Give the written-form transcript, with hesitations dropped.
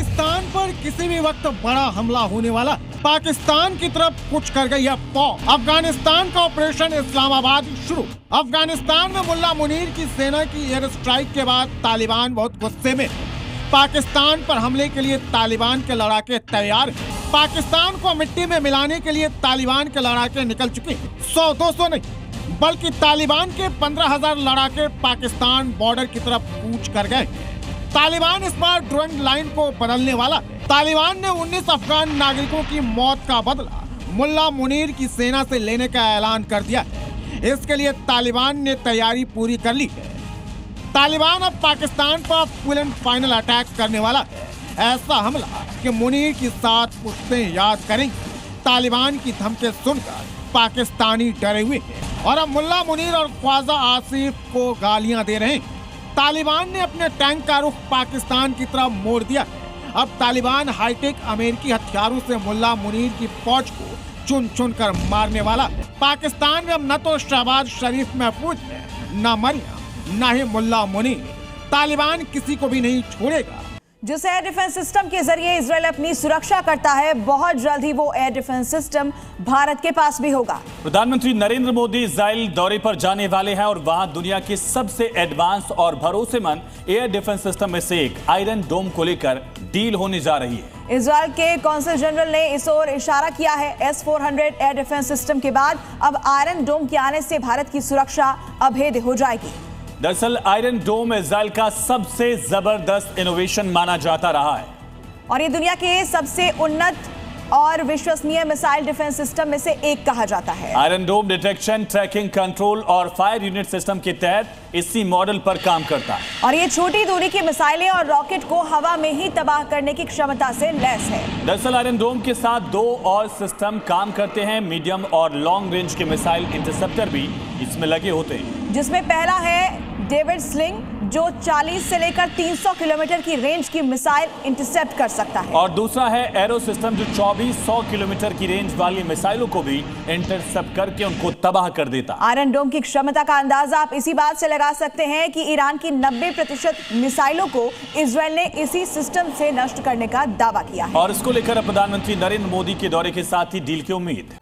अफगानिस्तान पर किसी भी वक्त बड़ा हमला होने वाला, पाकिस्तान की तरफ कुछ कर गई है फौज। अफगानिस्तान का ऑपरेशन इस्लामाबाद शुरू। अफगानिस्तान में मुल्ला मुनीर की सेना की एयर स्ट्राइक के बाद तालिबान बहुत गुस्से में। पाकिस्तान पर हमले के लिए तालिबान के लड़ाके तैयार। पाकिस्तान को मिट्टी में मिलाने के लिए तालिबान के लड़ाके निकल चुके। 100-200 नहीं बल्कि तालिबान के 15,000 लड़ाके पाकिस्तान बॉर्डर की तरफ कूच कर गए। तालिबान इस बार ड्राइंग लाइन को बदलने वाला। तालिबान ने 19 अफगान नागरिकों की मौत का बदला मुल्ला मुनीर की सेना से लेने का ऐलान कर दिया। इसके लिए तालिबान ने तैयारी पूरी कर ली है। तालिबान अब पाकिस्तान पर फुल एंड फाइनल अटैक करने वाला है। ऐसा हमला कि मुनीर की 7 पुश्तें याद करेंगी। तालिबान की धमकी सुनकर पाकिस्तानी डरे हुए हैं और अब मुल्ला मुनीर और ख्वाजा आसिफ को गालियां दे रहे हैं। तालिबान ने अपने टैंक का रुख पाकिस्तान की तरफ मोड़ दिया। अब तालिबान हाईटेक अमेरिकी हथियारों से मुल्ला मुनीर की फौज को चुन चुन कर मारने वाला। पाकिस्तान में अब न तो शहबाज शरीफ महफूज है, न मरियम, न ही मुल्ला मुनीर। तालिबान किसी को भी नहीं छोड़ेगा। जिस एयर डिफेंस सिस्टम के जरिए इजराइल अपनी सुरक्षा करता है, बहुत जल्द ही वो एयर डिफेंस सिस्टम भारत के पास भी होगा। प्रधानमंत्री नरेंद्र मोदी इजराइल दौरे पर जाने वाले हैं और वहां दुनिया के सबसे एडवांस और भरोसेमंद एयर डिफेंस सिस्टम में से एक आयरन डोम को लेकर डील होने जा रही है। इजराइल के कौंसल जनरल ने इस ओर इशारा किया है। S-400 एयर डिफेंस सिस्टम के बाद अब आयरन डोम के आने से भारत की सुरक्षा अभेद्य हो जाएगी। दरअसल आयरन डोम इजराइल का सबसे जबरदस्त इनोवेशन माना जाता रहा है और ये दुनिया के सबसे उन्नत और विश्वसनीय मिसाइल डिफेंस सिस्टम में से एक कहा जाता है। आयरन डोम डिटेक्शन, ट्रैकिंग, कंट्रोल और फायर यूनिट सिस्टम के तहत इसी मॉडल पर काम करता है और ये छोटी दूरी की मिसाइलें और रॉकेट को हवा में ही तबाह करने की क्षमता से लैस है। दरअसल आयरन डोम के साथ 2 और सिस्टम काम करते हैं। मीडियम और लॉन्ग रेंज के मिसाइल इंटरसेप्टर भी इसमें लगे होते हैं, जिसमें पहला है डेविड स्लिंग, जो 40 से लेकर 300 किलोमीटर की रेंज की मिसाइल इंटरसेप्ट कर सकता है, और दूसरा है एरो सिस्टम, जो 2400 किलोमीटर की रेंज वाली मिसाइलों को भी इंटरसेप्ट करके उनको तबाह कर देता। आयरन डोम की क्षमता का अंदाजा आप इसी बात से लगा सकते हैं कि ईरान की 90% मिसाइलों को इजराइल ने इसी सिस्टम से नष्ट करने का दावा किया है और इसको लेकर प्रधानमंत्री नरेंद्र मोदी के दौरे के साथ ही डील की उम्मीद।